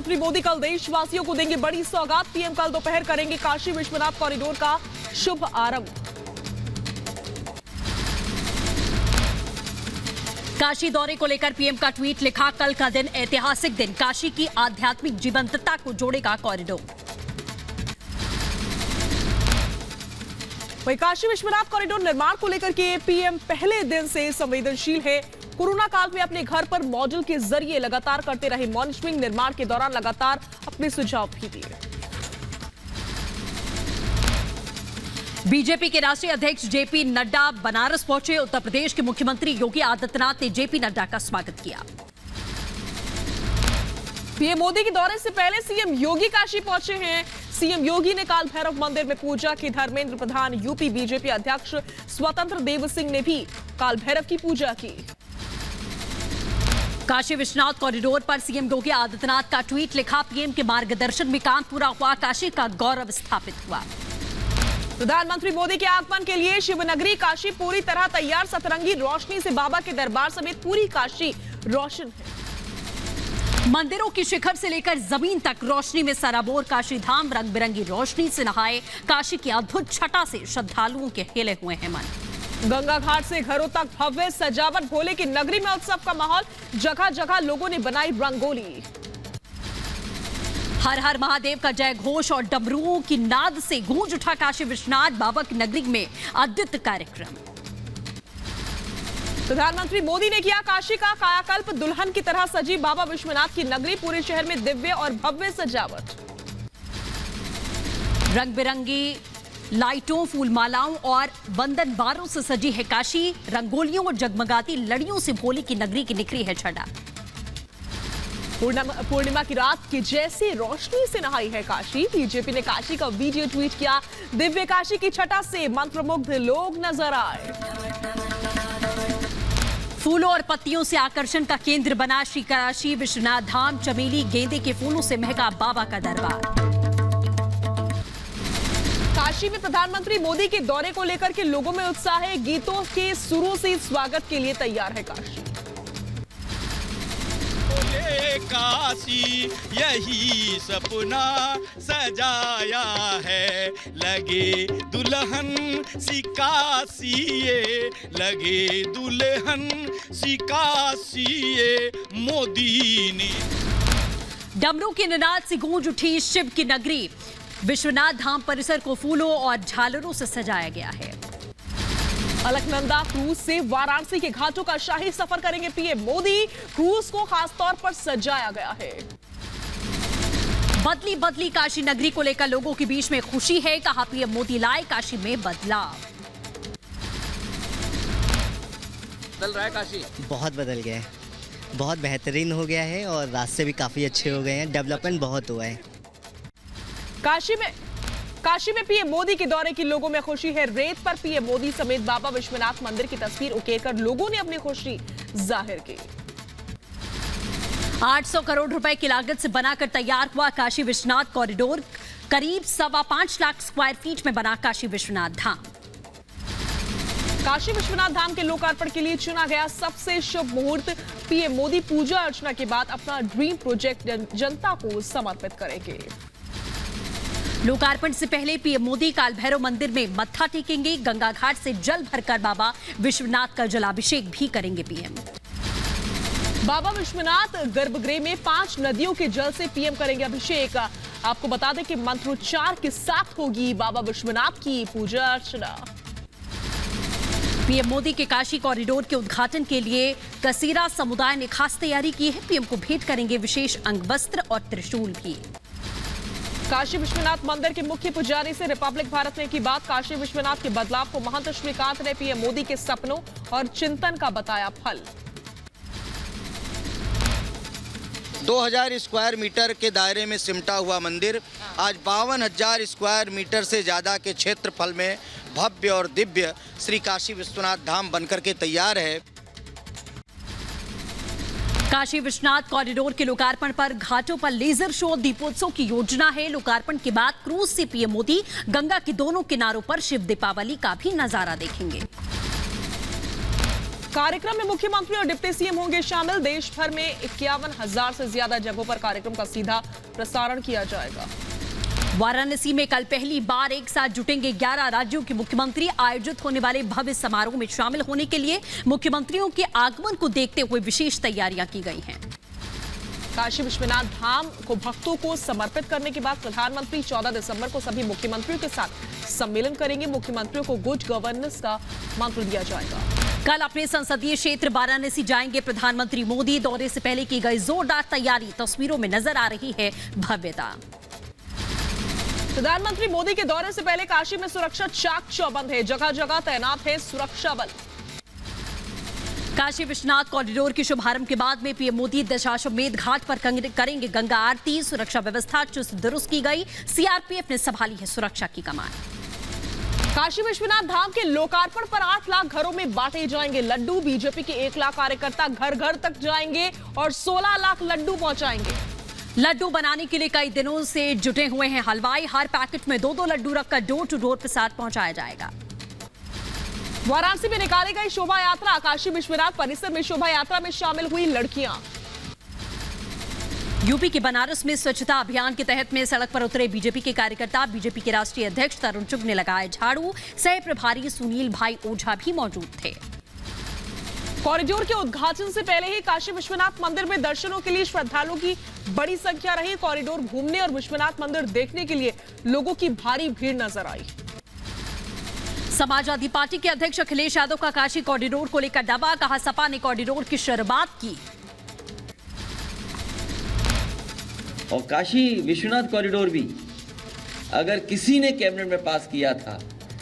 प्रधानमंत्री मोदी कल देशवासियों को देंगे बड़ी सौगात। पीएम कल दोपहर करेंगे काशी विश्वनाथ कॉरिडोर का शुभ आरंभ। काशी दौरे को लेकर पीएम का ट्वीट लिखा, कल का दिन ऐतिहासिक दिन, काशी की आध्यात्मिक जीवंतता को जोड़ेगा कॉरिडोर। वहीं काशी विश्वनाथ कॉरिडोर निर्माण को लेकर के पीएम पहले दिन से संवेदनशील है। कोरोना काल में अपने घर पर मॉडल के जरिए लगातार करते रहे मॉनिटरिंग, निर्माण के दौरान लगातार अपने सुझाव भी दिए। बीजेपी के राष्ट्रीय अध्यक्ष जेपी नड्डा बनारस पहुंचे। उत्तर प्रदेश के मुख्यमंत्री योगी आदित्यनाथ ने जेपी नड्डा का स्वागत किया। पीएम मोदी के दौरे से पहले सीएम योगी काशी पहुंचे हैं। सीएम योगी ने काल भैरव मंदिर में पूजा की। धर्मेंद्र प्रधान, यूपी बीजेपी अध्यक्ष स्वतंत्र देव सिंह ने भी काल भैरव की पूजा की। काशी विश्वनाथ कॉरिडोर पर सीएम योगी आदित्यनाथ का ट्वीट लिखा, पीएम के मार्गदर्शन में काम पूरा हुआ, काशी का गौरव स्थापित हुआ। प्रधानमंत्री मोदी के आगमन के लिए शिवनगरी काशी पूरी तरह तैयार। सतरंगी रोशनी से बाबा के दरबार समेत पूरी काशी रोशन है। मंदिरों की शिखर से लेकर जमीन तक रोशनी में सराबोर काशी धाम। रंग बिरंगी रोशनी से नहाए, काशी की अद्भुत छटा से श्रद्धालुओं के हिले हुए हैं मन। गंगा घाट से घरों तक भव्य सजावट। भोले की नगरी में उत्सव का माहौल, जगह जगह लोगों ने बनाई रंगोली। हर हर महादेव का जय घोष और डमरुओं की नाद से गूंज उठा काशी विश्वनाथ बाबा की नगरी में अद्भुत कार्यक्रम। प्रधानमंत्री मोदी ने किया काशी का कायाकल्प। दुल्हन की तरह सजी बाबा विश्वनाथ की नगरी, पूरे शहर में दिव्य और भव्य सजावट। रंग बिरंगी लाइटों, फूल मालाओं और वंदन बारों से सजी है काशी। रंगोलियों और जगमगाती लड़ियों से भोले की नगरी की निखरी है छटा। पूर्णिमा की रात की जैसी रोशनी से नहाई है काशी। बीजेपी ने काशी का वीडियो ट्वीट किया। दिव्य काशी की छटा से मंत्रमुग्ध लोग नजर आए। फूलों और पत्तियों से आकर्षण का केंद्र बना श्री काशी विश्वनाथ धाम। चमेली, गेंदे के फूलों से महका बाबा का दरबार। काशी में प्रधानमंत्री मोदी के दौरे को लेकर के लोगों में उत्साह है। गीतों के सुरों से स्वागत के लिए तैयार है काशी। काशी यही सपना सजाया है, लगे दुल्हन सी काशी ये, लगे दुल्हन सी काशी ये मोदी ने। डमरू के निनाद से गूंज उठी शिव की नगरी। विश्वनाथ धाम परिसर को फूलों और झालरों से सजाया गया है। अलकनंदा क्रूज से वाराणसी के घाटों का शाही सफर करेंगे पीएम मोदी। क्रूज को खास तौर पर सजाया गया है। बदली बदली काशी नगरी को लेकर लोगों के बीच में खुशी है। कहा, पीएम मोदी लाए काशी में बदलाव। बदल रहा है काशी, बहुत बदल गया है, बहुत बेहतरीन हो गया है और रास्ते भी काफी अच्छे हो गए हैं। डेवलपमेंट बहुत हुआ है। काशी में पीएम मोदी के दौरे की लोगों में खुशी है। रेत पर पीएम मोदी समेत बाबा विश्वनाथ मंदिर की तस्वीर उकेरकर लोगों ने अपनी खुशी जाहिर की। 800 करोड़ रुपए की लागत से बनाकर तैयार हुआ काशी विश्वनाथ कॉरिडोर। करीब 5.25 लाख स्क्वायर फीट में बना काशी विश्वनाथ धाम। काशी विश्वनाथ धाम के लोकार्पण के लिए चुना गया सबसे शुभ मुहूर्त। पीएम मोदी पूजा अर्चना के बाद अपना ड्रीम प्रोजेक्ट जनता को समर्पित करेंगे। लोकार्पण से पहले पीएम मोदी काल भैरव मंदिर में मत्था टेकेंगे। गंगा घाट से जल भरकर बाबा विश्वनाथ का जलाभिषेक भी करेंगे पीएम। बाबा विश्वनाथ गर्भगृह में 5 नदियों के जल से पीएम करेंगे अभिषेक। आपको बता दें कि मंत्रोच्चार के साथ होगी बाबा विश्वनाथ की पूजा अर्चना। पीएम मोदी के काशी कॉरिडोर के उद्घाटन के लिए कसीरा समुदाय ने खास तैयारी की है। पीएम को भेंट करेंगे विशेष अंगवस्त्र और त्रिशूल भी। काशी विश्वनाथ मंदिर के मुख्य पुजारी से रिपब्लिक भारत ने की बात। काशी विश्वनाथ के बदलाव को महंत श्रीकांत ने पीएम मोदी के सपनों और चिंतन का बताया फल। 2000 स्क्वायर मीटर के दायरे में सिमटा हुआ मंदिर आज 52,000 स्क्वायर मीटर से ज़्यादा के क्षेत्रफल में भव्य और दिव्य श्री काशी विश्वनाथ धाम बनकर के तैयार है। काशी विश्वनाथ कॉरिडोर के लोकार्पण पर घाटों पर लेजर शो, दीपोत्सव की योजना है। लोकार्पण के बाद क्रूज से पीएम मोदी गंगा के दोनों किनारों पर शिव दीपावली का भी नजारा देखेंगे। कार्यक्रम में मुख्यमंत्री और डिप्टी सीएम होंगे शामिल। देश भर में 51,000 से ज्यादा जगहों पर कार्यक्रम का सीधा प्रसारण किया जाएगा। वाराणसी में कल पहली बार एक साथ जुटेंगे 11 राज्यों के मुख्यमंत्री। आयोजित होने वाले भव्य समारोह में शामिल होने के लिए मुख्यमंत्रियों के आगमन को देखते हुए विशेष तैयारियां की गई हैं। काशी विश्वनाथ धाम को भक्तों को समर्पित करने के बाद प्रधानमंत्री 14 दिसंबर को सभी मुख्यमंत्रियों के साथ सम्मेलन करेंगे। मुख्यमंत्रियों को गुड गवर्नेंस का मंत्र दिया जाएगा। कल अपने संसदीय क्षेत्र वाराणसी जाएंगे प्रधानमंत्री मोदी। दौरे से पहले की गई जोरदार तैयारी, तस्वीरों में नजर आ रही है भव्यता। प्रधानमंत्री मोदी के दौरे से पहले काशी में सुरक्षा चाक चौबंद है। जगह जगह तैनात है सुरक्षा बल। काशी विश्वनाथ कॉरिडोर के शुभारंभ के बाद में पीएम मोदी दशाश्वमेध घाट पर करेंगे गंगा आरती। सुरक्षा व्यवस्था चुस्त दुरुस्त की गई। सीआरपीएफ ने संभाली है सुरक्षा की कमान। काशी विश्वनाथ धाम के लोकार्पण पर 8 लाख घरों में बांटे जाएंगे लड्डू। बीजेपी के 1 लाख कार्यकर्ता घर घर तक जाएंगे और 16 लाख लड्डू पहुंचाएंगे। लड्डू बनाने के लिए कई दिनों से जुटे हुए हैं हलवाई। हर पैकेट में 2-2 लड्डू रखकर डोर टू डोर प्रसाद पहुंचाया जाएगा। वाराणसी में निकाली गई शोभा यात्रा। काशी विश्वनाथ परिसर में शोभा यात्रा में शामिल हुई लड़कियां। यूपी के बनारस में स्वच्छता अभियान के तहत में सड़क पर उतरे बीजेपी के कार्यकर्ता। बीजेपी के राष्ट्रीय अध्यक्ष तरुण चुग ने लगाए झाड़ू। सह प्रभारी सुनील भाई ओझा भी मौजूद थे। कॉरिडोर के उद्घाटन से पहले ही काशी विश्वनाथ मंदिर में दर्शनों के लिए श्रद्धालुओं की बड़ी संख्या रही। कॉरिडोर घूमने और विश्वनाथ मंदिर देखने के लिए लोगों की भारी भीड़ नजर आई। समाजवादी पार्टी के अध्यक्ष अखिलेश यादव का काशी कॉरिडोर को लेकर दावा। कहा सपा ने कॉरिडोर की शुरुआत की। और काशी विश्वनाथ कॉरिडोर भी अगर किसी ने कैबिनेट में पास किया था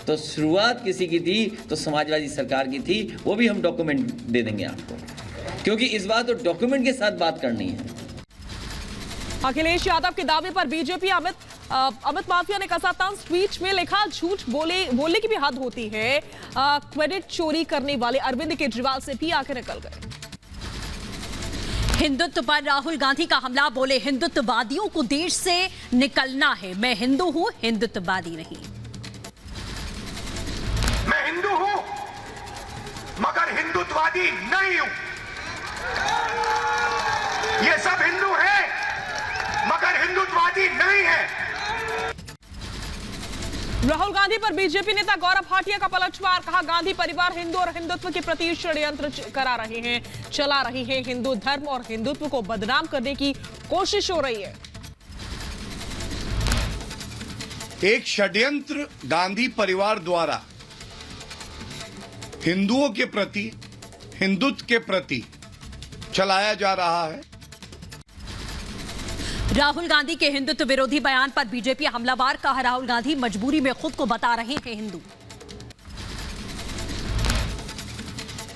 तो शुरुआत किसी की थी तो समाजवादी सरकार की थी। वो भी हम डॉक्यूमेंट दे देंगे आपको, क्योंकि इस बार तो डॉक्यूमेंट के साथ बात करनी है। अखिलेश यादव के दावे पर बीजेपी अमित माफिया ने कसा तंज। ट्वीट में लिखा झूठ बोलने की भी हद होती है। क्रेडिट चोरी करने वाले अरविंद केजरीवाल से भी आगे निकल गए। हिंदुत्व पर राहुल गांधी का हमला। बोले हिंदुत्ववादियों को देश से निकलना है। मैं हिंदू हूं, हिंदुत्ववादी नहीं। मैं हिंदू हूं मगर हिंदुत्ववादी नहीं हूं। ये सब हिंदू हैं मगर हिंदुत्ववादी नहीं है। राहुल गांधी पर बीजेपी नेता गौरव भाटिया का पलटवार। कहा गांधी परिवार हिंदू और हिंदुत्व के प्रति षड्यंत्र चला रही है। हिंदू धर्म और हिंदुत्व को बदनाम करने की कोशिश हो रही है। एक षड्यंत्र गांधी परिवार द्वारा हिंदुओं के प्रति, हिंदुत्व के प्रति चलाया जा रहा है। राहुल गांधी के हिंदुत्व विरोधी बयान पर बीजेपी हमलावर। कहा राहुल गांधी मजबूरी में खुद को बता रहे हैं हिंदू।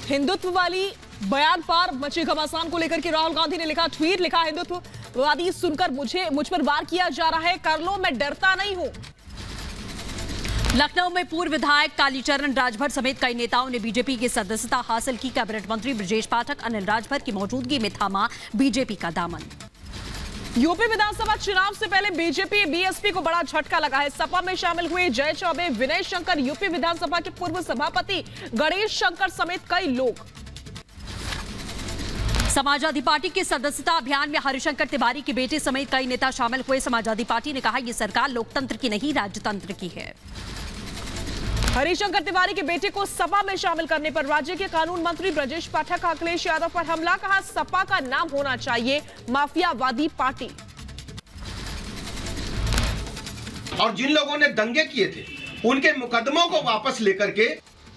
हिंदुत्व वाली बयान पर मचे घमासान को लेकर के राहुल गांधी ने लिखा ट्वीट। लिखा हिंदुत्ववादी सुनकर मुझ पर वार किया जा रहा है। कर लो, मैं डरता नहीं हूं। लखनऊ में पूर्व विधायक कालीचरण राजभर समेत कई नेताओं ने बीजेपी की सदस्यता हासिल की। कैबिनेट मंत्री ब्रजेश पाठक, अनिल राजभर की मौजूदगी में थामा बीजेपी का दामन। यूपी विधानसभा चुनाव से पहले बीजेपी बीएसपी को बड़ा झटका लगा है। सपा में शामिल हुए जय चौबे, विनय शंकर, यूपी विधानसभा के पूर्व सभापति गणेश शंकर समेत कई लोग। समाजवादी पार्टी के सदस्यता अभियान में हरिशंकर तिवारी के बेटे समेत कई नेता शामिल हुए। समाजवादी पार्टी ने कहा यह सरकार लोकतंत्र की नहीं राजतंत्र की है। हरिशंकर तिवारी के बेटे को सपा में शामिल करने पर राज्य के कानून मंत्री ब्रजेश पाठक का अखिलेश यादव पर हमला। कहा सपा का नाम होना चाहिए माफियावादी पार्टी। और जिन लोगों ने दंगे किए थे उनके मुकदमों को वापस लेकर के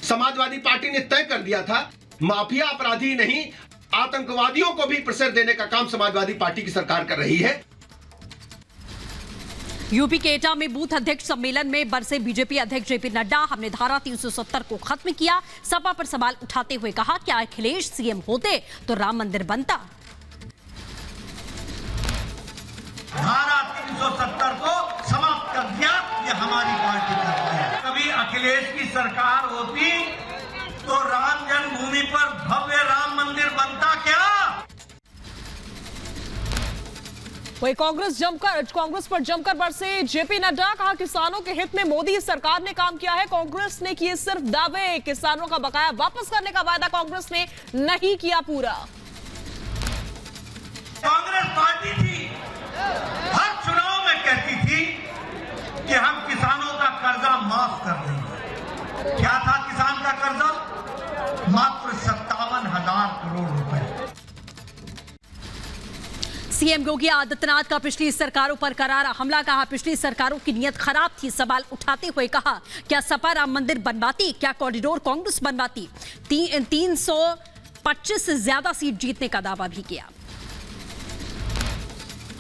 समाजवादी पार्टी ने तय कर दिया था माफिया अपराधी नहीं, आतंकवादियों को भी प्रेशर देने का काम समाजवादी पार्टी की सरकार कर रही है। यूपी के एटा में बूथ अध्यक्ष सम्मेलन में बरसे बीजेपी अध्यक्ष जेपी नड्डा। हमने धारा 370 को खत्म किया। सपा पर सवाल उठाते हुए कहा क्या अखिलेश सीएम होते तो राम मंदिर बनता। धारा 370 को समाप्त कर दिया, ये हमारी पार्टी करती है। कभी अखिलेश की सरकार होती तो राम जन्मभूमि पर भव्य राम मंदिर बनता क्या? वही कांग्रेस पर जमकर बरसे जेपी नड्डा। कहा किसानों के हित में मोदी सरकार ने काम किया है, कांग्रेस ने किए सिर्फ दावे। किसानों का बकाया वापस करने का वादा कांग्रेस ने नहीं किया पूरा। कांग्रेस पार्टी थी हर चुनाव में कहती थी कि हम किसानों का कर्जा माफ कर देंगे। क्या था किसान का कर्जा? मात्र 57,000 करोड़ रुपए। सीएम योगी आदित्यनाथ का पिछली सरकारों पर करारा हमला। कहा पिछली सरकारों की नीयत खराब थी। सवाल उठाते हुए कहा क्या सपा राम मंदिर बनवाती, क्या कॉरिडोर कांग्रेस बनवाती। 325 से ज्यादा सीट जीतने का दावा भी किया।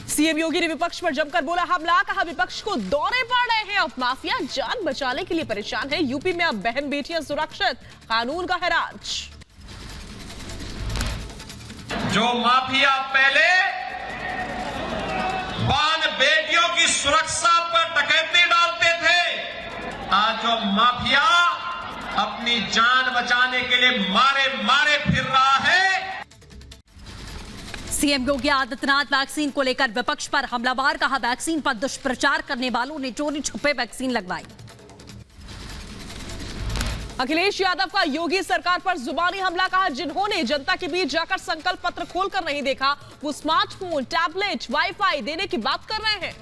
सीएम योगी ने विपक्ष पर जमकर बोला हमला। कहा विपक्ष को दौरे पड़ रहे हैं, अब माफिया जान बचाने के लिए परेशान है। यूपी में अब बहन बेटियां सुरक्षित, कानून का है राज। जो माफिया पहले बाल बेटियों की सुरक्षा पर डकैती डालते थे, आज जो माफिया अपनी जान बचाने के लिए मारे फिर रहा है। सीएम योगी आदित्यनाथ वैक्सीन को लेकर विपक्ष पर हमलावर। कहा वैक्सीन पर दुष्प्रचार करने वालों ने चोरी छुपे वैक्सीन लगवाई। अखिलेश यादव का योगी सरकार पर जुबानी हमला। कहा जिन्होंने जनता के बीच जाकर संकल्प पत्र खोलकर नहीं देखा, वो स्मार्टफोन, टैबलेट, वाईफाई देने की बात कर रहे हैं।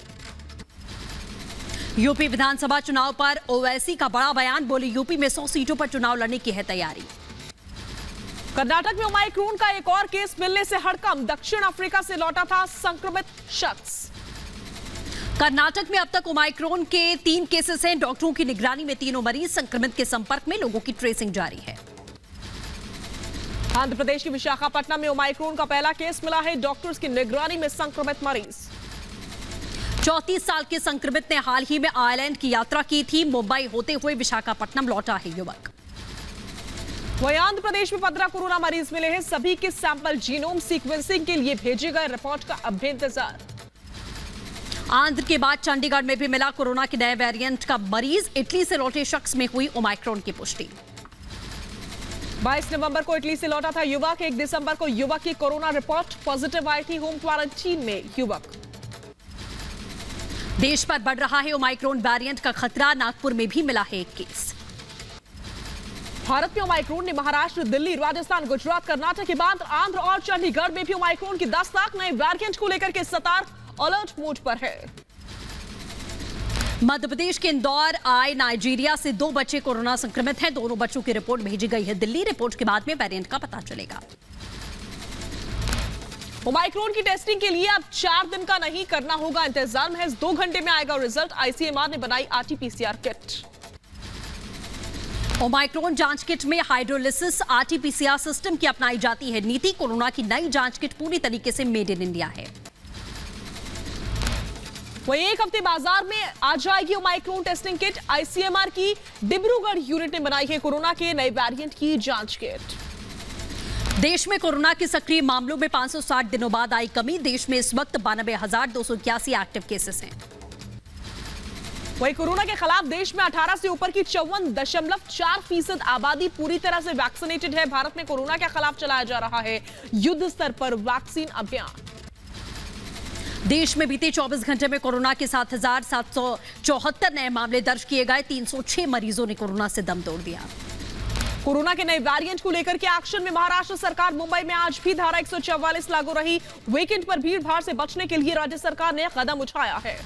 यूपी विधानसभा चुनाव पर ओवैसी का बड़ा बयान। बोले यूपी में 100 सीटों पर चुनाव लड़ने की है तैयारी। कर्नाटक में ओमाइक्रोन का एक और केस मिलने से हड़कंप। दक्षिण अफ्रीका से लौटा था संक्रमित शख्स। कर्नाटक में अब तक ओमाइक्रोन के 3 केसेस हैं। डॉक्टरों की निगरानी में तीनों मरीज संक्रमित के संपर्क में, लोगों की ट्रेसिंग जारी है। आंध्र प्रदेश के विशाखापट्टनम में ओमाइक्रोन का पहला केस मिला है। डॉक्टर्स की निगरानी में संक्रमित मरीज। 34 साल के संक्रमित ने हाल ही में आयरलैंड की यात्रा की थी। मुंबई होते हुए विशाखापट्टनम लौटा है युवक। वहीं आंध्र प्रदेश में 15 कोरोना मरीज मिले हैं। सभी के सैंपल जीनोम सीक्वेंसिंग के लिए भेजे गए। रिपोर्ट का अब भी इंतजार। आंध्र के बाद चंडीगढ़ में भी मिला कोरोना के नए वेरिएंट का मरीज। इटली से लौटे शख्स में हुई ओमाइक्रोन की पुष्टि। 22 नवंबर को इटली से लौटा था युवक। 1 दिसंबर को युवक की कोरोना रिपोर्ट पॉजिटिव आई थी। होम क्वारंटीन में युवक। देश पर बढ़ रहा है ओमाइक्रोन वेरिएंट का खतरा। नागपुर में भी मिला है एक केस। भारत में ओमाइक्रोन ने महाराष्ट्र, दिल्ली, राजस्थान, गुजरात, कर्नाटक के बाद आंध्र और चंडीगढ़ में भी ओमाइक्रोन की दस्तक। नए वेरिएंट को लेकर के सरकार अलर्ट मोड पर है। मध्य प्रदेश के इंदौर आए नाइजीरिया से 2 बच्चे कोरोना संक्रमित हैं। दोनों बच्चों की रिपोर्ट भेजी गई है दिल्ली। रिपोर्ट के बाद में वेरिएंट का पता चलेगा। ओमाइक्रोन की टेस्टिंग के लिए अब 4 दिन का नहीं करना होगा इंतजार। महज 2 घंटे में आएगा रिजल्ट। आईसीएमआर ने बनाई आरटीपीसीआर किट। ओमाइक्रोन जांच किट में हाइड्रोलिसिस आरटीपीसीआर सिस्टम की अपनाई जाती है नीति। कोरोना की नई जांच किट पूरी तरीके से मेड इन इंडिया है। वहीं एक हफ्ते बाजार में आ जाएगी ओमाइक्रोन टेस्टिंग किट। आईसीएमआर की डिब्रूगढ़ यूनिट ने बनाई है कोरोना के नए वेरिएंट की जांच किट। देश में कोरोना के सक्रिय मामलों में 560 दिनों बाद आई कमी। देश में इस वक्त 92,281 एक्टिव केसेस हैं। वहीं कोरोना के खिलाफ देश में 18 से ऊपर की 54.4% आबादी पूरी तरह से वैक्सीनेटेड है। भारत में कोरोना के खिलाफ चलाया जा रहा है युद्ध स्तर पर वैक्सीन अभियान। देश में बीते 24 घंटे में कोरोना के 7,774 नए मामले दर्ज किए गए। 306 मरीजों ने कोरोना से दम तोड़ दिया। कोरोना के नए वेरिएंट को लेकर के एक्शन में महाराष्ट्र सरकार। मुंबई में आज भी धारा 144 लागू रही। वीकेंड पर भीड़ भाड़ से बचने के लिए राज्य सरकार ने कदम उठाया है।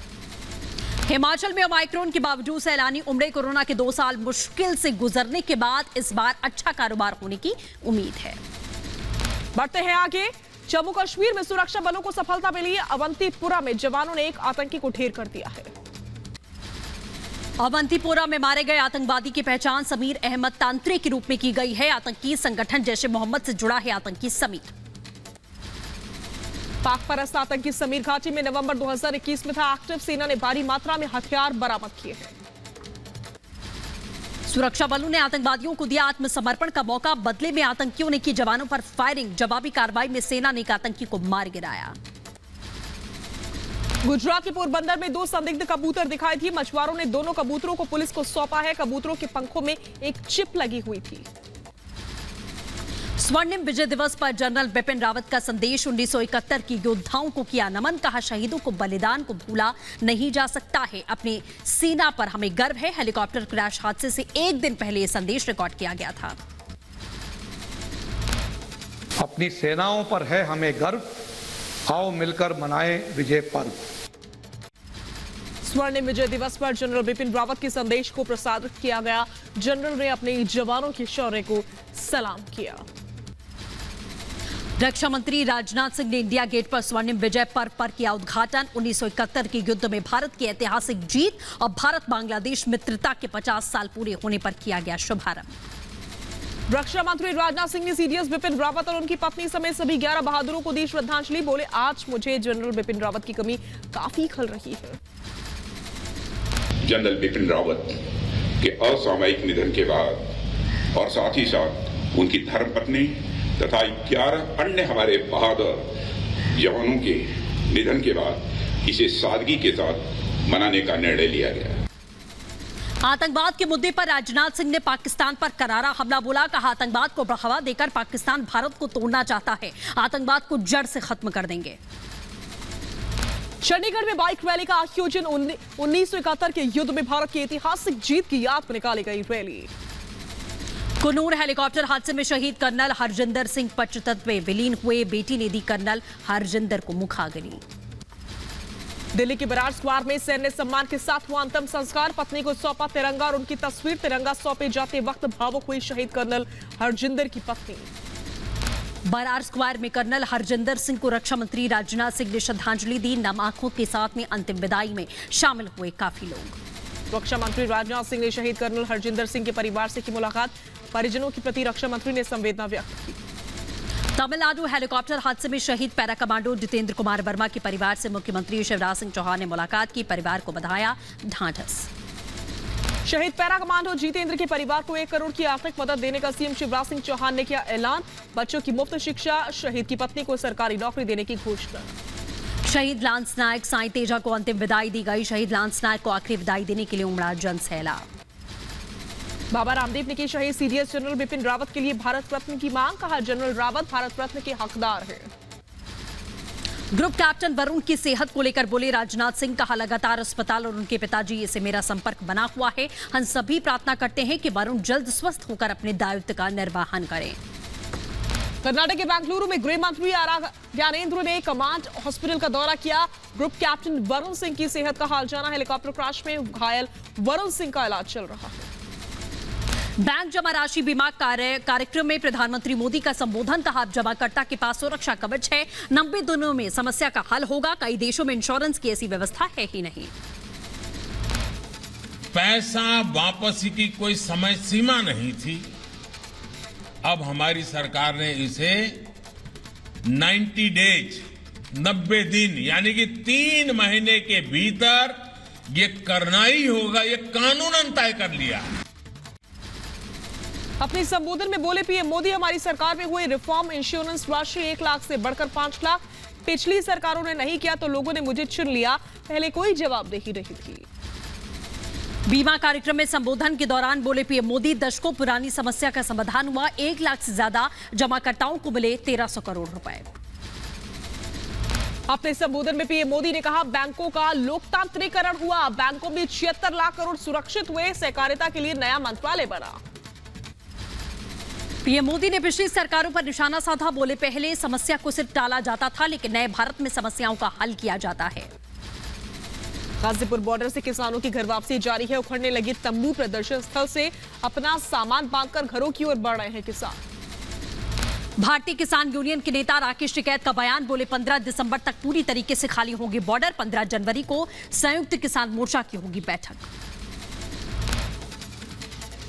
हिमाचल में ओमाइक्रोन के बावजूद सैलानी उमड़े। कोरोना के 2 साल मुश्किल से गुजरने के बाद इस बार अच्छा कारोबार होने की उम्मीद है। बढ़ते हैं आगे। जम्मू कश्मीर में सुरक्षा बलों को सफलता मिली। अवंतीपुरा में जवानों ने एक आतंकी को ढेर कर दिया है। अवंतीपोरा में मारे गए आतंकवादी की पहचान समीर अहमद तांत्रे के रूप में की गई है। आतंकी संगठन जैश ए मोहम्मद से जुड़ा है आतंकी समीर। पाक परस्त आतंकी समीर घाटी में नवंबर 2021 में था एक्टिव। सेना ने भारी मात्रा में हथियार बरामद किए हैं। सुरक्षा बलों ने आतंकवादियों को दिया आत्मसमर्पण का मौका। बदले में आतंकियों ने की जवानों पर फायरिंग। जवाबी कार्रवाई में सेना ने एक आतंकी को मार गिराया। गुजरात के पोरबंदर में 2 संदिग्ध कबूतर दिखाई थी। मछुआरों ने दोनों कबूतरों को पुलिस को सौंपा है। कबूतरों के पंखों में एक चिप लगी हुई थी। स्वर्णिम विजय दिवस पर जनरल बिपिन रावत का संदेश 1971 की योद्धाओं को किया नमन। कहा, शहीदों को बलिदान को भूला नहीं जा सकता है। अपनी सेना पर हमें गर्व है। हेलीकॉप्टर क्रैश हादसे से एक दिन पहले यह संदेश रिकॉर्ड किया गया था। अपनी सेनाओं पर है हमें गर्व, आओ मिलकर मनाएं विजय पर्व। स्वर्णिम विजय दिवस पर जनरल बिपिन रावत के संदेश को प्रसारित किया गया। जनरल ने अपने जवानों के शौर्य को सलाम किया। रक्षा मंत्री राजनाथ सिंह ने इंडिया गेट पर स्वर्णिम विजय पर्व पर किया उद्घाटन। 1971 के युद्ध में भारत की ऐतिहासिक जीत और भारत बांग्लादेश मित्रता के 50 साल पूरे होने पर किया गया शुभारंभ। रक्षा मंत्री राजनाथ सिंह ने सीडीएस बिपिन रावत और उनकी पत्नी समेत सभी 11 बहादुरों को दी श्रद्धांजलि। बोले, आज मुझे जनरल बिपिन रावत की कमी काफी खल रही है। जनरल बिपिन रावत के असामयिक निधन के बाद और साथ ही साथ उनकी धर्मपत्नी तथा 11 अन्य हमारे बहादुर जवानों के निधन के बाद इसे सादगी के साथ मनाने का निर्णय लिया गया। आतंकवाद के मुद्दे पर राजनाथ सिंह ने पाकिस्तान पर करारा हमला बोला। कहा, आतंकवाद को बढ़ावा देकर पाकिस्तान भारत को तोड़ना चाहता है। आतंकवाद को जड़ से खत्म कर देंगे। चंडीगढ़ में बाइक रैली का आयोजन। 1971 के युद्ध में भारत की ऐतिहासिक जीत की याद में निकाली गई रैली। कुनूर हेलीकॉप्टर हादसे में शहीद कर्नल हरजिंदर सिंह पश्चातप में विलीन हुए। बेटी ने दी कर्नल हरजिंदर को मुखाग्नि। दिल्ली के बरार स्क्वायर में सैन्य सम्मान के साथ हुआ अंतिम संस्कार। पत्नी को सौंपा तिरंगा और उनकी तस्वीर। तिरंगा सौंपे जाते वक्त भावुक हुई शहीद कर्नल हरजिंदर की पत्नी। बरार स्क्वायर में कर्नल हरजिंदर सिंह को रक्षा मंत्री राजनाथ सिंह ने श्रद्धांजलि दी। नम आंखों के साथ में अंतिम विदाई में शामिल हुए काफी लोग। रक्षा मंत्री राजनाथ सिंह ने शहीद कर्नल हरजिंदर सिंह के परिवार से की मुलाकात। परिजनों के प्रति रक्षा मंत्री ने संवेदना व्यक्त की। तमिलनाडु हेलीकॉप्टर हादसे में शहीद पैरा कमांडो जितेंद्र कुमार वर्मा के परिवार से मुख्यमंत्री शिवराज सिंह चौहान ने मुलाकात की। परिवार को बधाया ढांढस। शहीद पैरा कमांडो जितेंद्र के परिवार को 1 करोड़ की आर्थिक मदद देने का सीएम शिवराज सिंह चौहान ने किया ऐलान। बच्चों की मुफ्त शिक्षा, शहीद की पत्नी को सरकारी नौकरी देने की घोषणा। शहीद लांस नायक साईं तेजा को अंतिम विदाई दी गई। शहीद लांस नायक को आखिरी विदाई देने के लिए उमड़ा जन सैलाब। बाबा रामदेव ने की शहीद सीडीएस जनरल बिपिन रावत के लिए भारत रत्न की मांग। कहा, जनरल रावत भारत रत्न के हकदार हैं। ग्रुप कैप्टन वरुण की सेहत को लेकर बोले राजनाथ सिंह। कहा, लगातार अस्पताल और उनके पिताजी से मेरा संपर्क बना हुआ है। हम सभी प्रार्थना करते हैं कि वरुण जल्द स्वस्थ होकर अपने दायित्व का निर्वहन करें। कर्नाटक के बेंगलुरु में गृह मंत्री आर ज्ञानेंद्र ने कमांड हॉस्पिटल का दौरा किया। ग्रुप कैप्टन वरुण सिंह की सेहत का हाल जाना। हेलीकॉप्टर क्रैश में घायल वरुण सिंह का इलाज चल रहा है। बैंक जमा राशि बीमा कार्यक्रम में प्रधानमंत्री मोदी का संबोधन। कहा, अब जमाकर्ता के पास सुरक्षा कवच है। 90 दिनों में समस्या का हल होगा। कई देशों में इंश्योरेंस की ऐसी व्यवस्था है ही नहीं। पैसा वापसी की कोई समय सीमा नहीं थी। अब हमारी सरकार ने इसे 90 डेज 90 दिन यानी कि 3 महीने के भीतर ये करना ही होगा, ये कानूनन तय कर लिया। अपने संबोधन में बोले पीएम मोदी, हमारी सरकार में हुए रिफॉर्म, इंश्योरेंस राशि 1 लाख से बढ़कर 5 लाख। पिछली सरकारों ने नहीं किया तो लोगों ने मुझे चुन लिया। पहले कोई जवाबदेही नहीं थी। बीमा कार्यक्रम में संबोधन के दौरान बोले पीएम मोदी, दशकों पुरानी समस्या का समाधान हुआ। 1 लाख से ज्यादा जमाकर्ताओं को मिले 1300 करोड़ रुपए। अपने संबोधन में पीएम मोदी ने कहा, बैंकों का लोकतांत्रिकरण हुआ। बैंकों में 76 लाख करोड़ सुरक्षित हुए। सहकारिता के लिए नया मंत्रालय बना। पीएम मोदी ने पिछली सरकारों पर निशाना साधा। बोले, पहले समस्या को सिर्फ टाला जाता था, लेकिन नए भारत में समस्याओं का हल किया जाता है। गाजीपुर बॉर्डर से किसानों की घर वापसी जारी है। उखड़ने लगे तंबू प्रदर्शन स्थल से अपना सामान बांधकर घरों की ओर बढ़ रहे हैं किसान। भारतीय किसान यूनियन के नेता राकेश टिकैत का बयान। बोले, 15 दिसंबर तक पूरी तरीके से खाली होगी बॉर्डर। 15 जनवरी को संयुक्त किसान मोर्चा की होगी बैठक।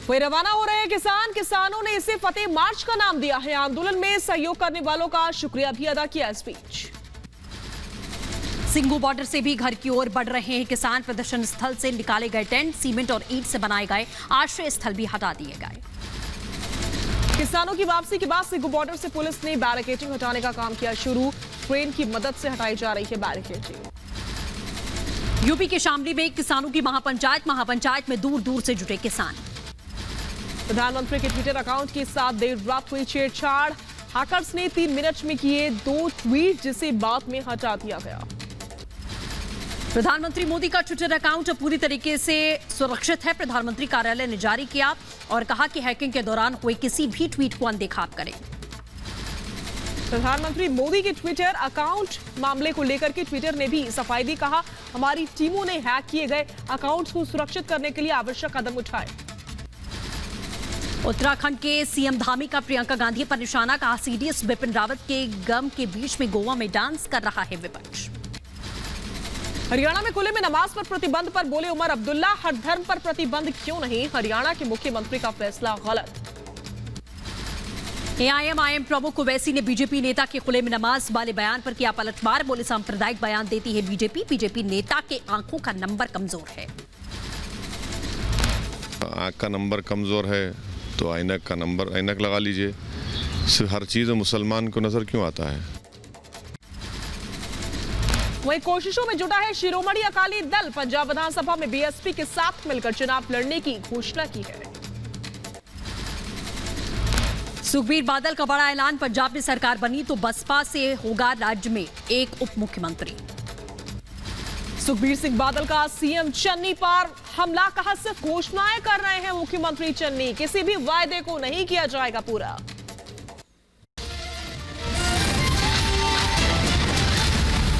वही रवाना हो रहे हैं किसान। किसानों ने इसे फतेह मार्च का नाम दिया है। आंदोलन में सहयोग करने वालों का शुक्रिया भी अदा किया इस बीच। सिंघू बॉर्डर से भी घर की ओर बढ़ रहे हैं किसान। प्रदर्शन स्थल से निकाले गए टेंट, सीमेंट और ईंट से बनाए गए आश्रय स्थल भी हटा दिए गए। किसानों की वापसी के बाद सिंघू बॉर्डर से पुलिस ने बैरिकेडिंग हटाने का काम किया शुरू। ट्रेन की मदद से हटाई जा रही है बैरिकेडिंग। यूपी के शामली में किसानों की महापंचायत में दूर दूर से जुटे किसान। प्रधानमंत्री के ट्विटर अकाउंट के साथ देर रात हुई छेड़छाड़। हैकर्स ने 3 मिनट में किए 2 ट्वीट, जिसे बाद में हटा दिया गया। प्रधानमंत्री मोदी का ट्विटर अकाउंट पूरी तरीके से सुरक्षित है। प्रधानमंत्री कार्यालय ने जारी किया और कहा कि हैकिंग के दौरान हुए किसी भी ट्वीट को अनदेखा आप करें। प्रधानमंत्री मोदी के ट्विटर अकाउंट मामले को लेकर के ट्विटर ने भी सफाई दी। कहा, हमारी टीमों ने हैक किए गए अकाउंट्स को सुरक्षित करने के लिए आवश्यक कदम उठाए। उत्तराखंड के सीएम धामी का प्रियंका गांधी पर निशाना। कहा, सीडीएस बिपिन रावत के गम के बीच में गोवा में डांस कर रहा है विपक्ष। हरियाणा में खुले में नमाज पर प्रतिबंध पर बोले उमर अब्दुल्ला, हर धर्म पर प्रतिबंध क्यों नहीं, हरियाणा के मुख्यमंत्री का फैसला गलत। एआईएम प्रमुख ओवैसी ने बीजेपी नेता के खुले में नमाज वाले बयान पर किया पलटवार। बोले, सांप्रदायिक बयान देती है बीजेपी नेता के आंखों का नंबर कमजोर है। आंख का नंबर कमजोर है तो ऐनक लगा लीजिए। सिर्फ हर चीज मुसलमान को नजर क्यों आता है। वहीं कोशिशों में जुटा है शिरोमणि अकाली दल। पंजाब विधानसभा में बीएसपी के साथ मिलकर चुनाव लड़ने की घोषणा की है। सुखबीर बादल का बड़ा ऐलान। पंजाब में सरकार बनी तो बसपा से होगा राज्य में एक उप मुख्यमंत्री। सुखबीर सिंह बादल का सीएम चन्नी पर हमला। कहा, सिर्फ घोषणाएं कर रहे हैं मुख्यमंत्री चन्नी, किसी भी वायदे को नहीं किया जाएगा पूरा।